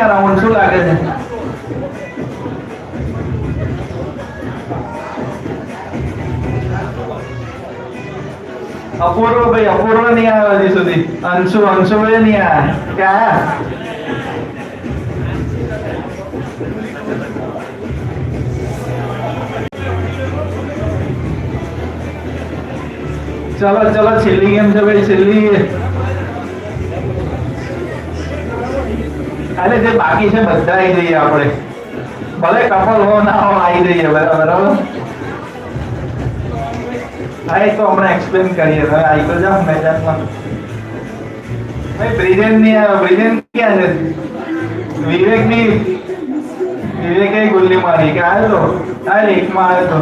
આ રાઉન્ડ? શું લાગે છે? અપૂર્વ ભાઈ, અપૂર્વ નહીં આવ્યો હજી સુધી. અંશુ એ નહીં આવ્યા. ક્યાં? ચલો ચલો, છેલ્લી ગેમ છે ભાઈ, છેલ્લી. અરે જે બાકી છે બધા આવી જઈએ આપણે, ભલે કપલ હો ના હો, આવી જઈએ. બરાબર. હા, એ તો હમણાં એક્સપ્લેન કરીએ. તમે આવી તો જાઓ મેદાનમાં. ભાઈ બ્રિજેન નહીં આવ્યો. બ્રિજેન ક્યાં છે? વિવેકે ગુલ્લી મારી કે આવ્યો તો? હા, એકમાં આવ્યો તો.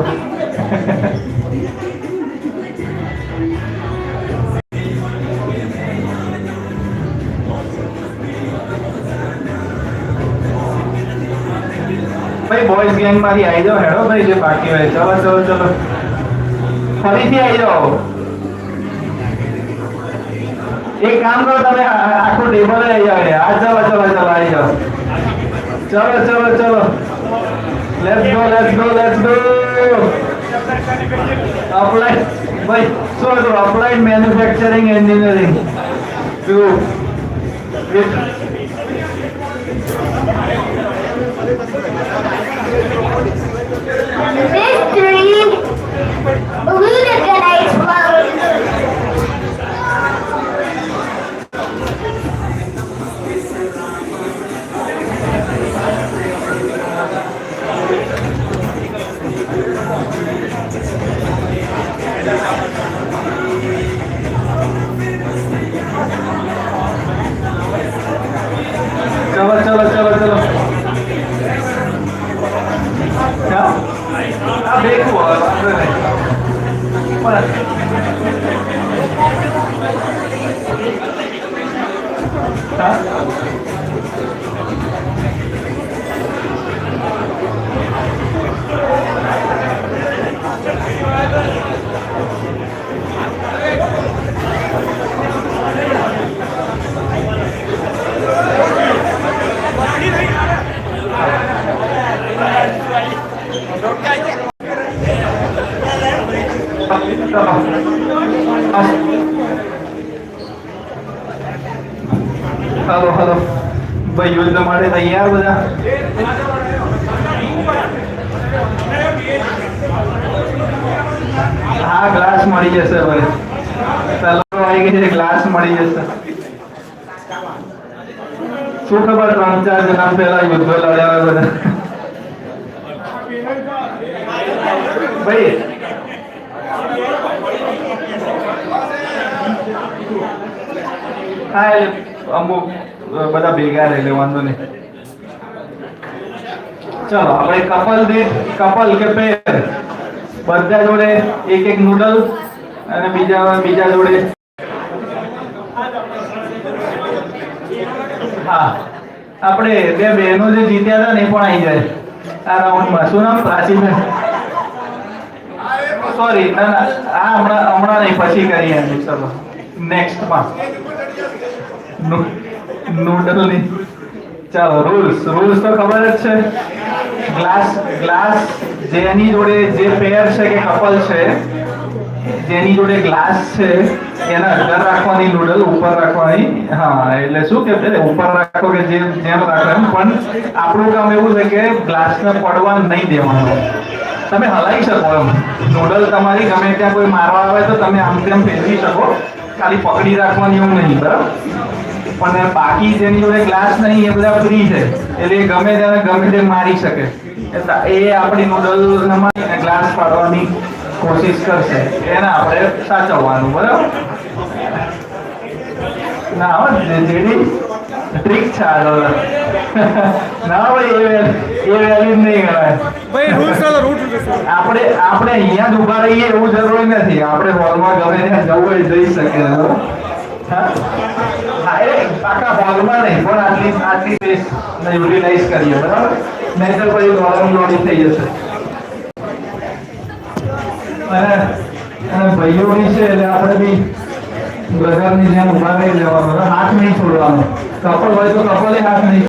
ભાઈ બોયઝ ગેંગ માંથી આવી જાઓ. હેડો ભાઈ, જે બાકી હોય. ચલો ચલો ચલો, ફરીથી આવી જાઓ. એક કામ કરો, તમે આખું ટેબલ આવી જાઓ. હા, ચલો ચલો ચલો, આવી જાઓ. ચલો ચલો ચલો, let's go let's go let's go. Applied ભાઈ શું હતું? Applied manufacturing engineering 2 with Mystery balloon is gonna explode. ચલો ચલો ચલો ચલો. આ ભેગું હોય વાંધો નહીં. હા, હલો હલો ભાઈ, યુદ્ધ માટે તૈયાર બધા? હા, ગ્લાસ મળી જશે ભાઈ. તલવારો આવી ગઈ છે, ગ્લાસ મળી જશે. શું ખબર 3-4 જણા પહેલા યુદ્ધ લડ્યા હોય બધા. ભાઈ હા, અમુક બધા ભેગા રહે, વાંધો નહીં. ચલો, આપણે કપલ કે પેર બધા જોડે એક એક નૂડલ અને બીજા જોડે. હા, આપણે બે બહેનો જે જીત્યા હતા ને એ પણ આવી જાય આ રાઉન્ડમાં. શું નામ? પ્રાચીબેન. સોરી, ના ના, આ હમણાં નહીં, પછી કરીએ. ચલો નેક્સ્ટમાં નૂડલની. ચાલો, રૂલ્સ તો ખબર જ છે. ગ્લાસ જેની જોડે જે પેર છે કે કપલ છે, જેની જોડે ગ્લાસ છે એના અંદર રાખવાની, નૂડલ ઉપર રાખવાની. હા, એટલે શું કે ઉપર રાખો કે જેમ રાખો એમ, પણ આપણું કામ એવું છે કે ગ્લાસને પડવા નહીં દેવાનું. તમે હલાવી શકો એમ. નૂડલ તમારી ગમે ત્યાં કોઈ મારવા આવે તો તમે આમ તેમ ફેરવી શકો, ખાલી પકડી રાખવાની એવું નહીં. બરાબર? પણ બાકી જેની જોડે ગ્લાસ નહીં એ બધા ફ્રી છે, એટલે ગમે ત્યારે ગમે તે મારી શકે. એ આપણી નૂડલમાં ગ્લાસ પાડવાની કોશિશ કરશે, એને આપણે સાચવવાનું. બરાબર? ના હો, જેડી ટ્રીક છે આ. ના ભાઈ, એ વેલ્યુ નહીં ગણાય. આપણે અહીંયા જ ઉભા રહીએ એવું જરૂરી નથી. આપણે હોલમાં ગમે ત્યાં જવું હોય જઈ શકીએ. આખા હોલમાં નહીં, પણ આટલી સ્પેસ યુટિલાઇઝ કરીએ. બરાબર? નહીં તો પછી લોડી થઈ જશે. અને ભાઈઓની છે એટલે આપણે બી બ્રધરની જેમ ઉભા રહી લેવાનો, હાથ નહીં છોડવાનો. કપલ હોય તો કપલે હાથ નહીં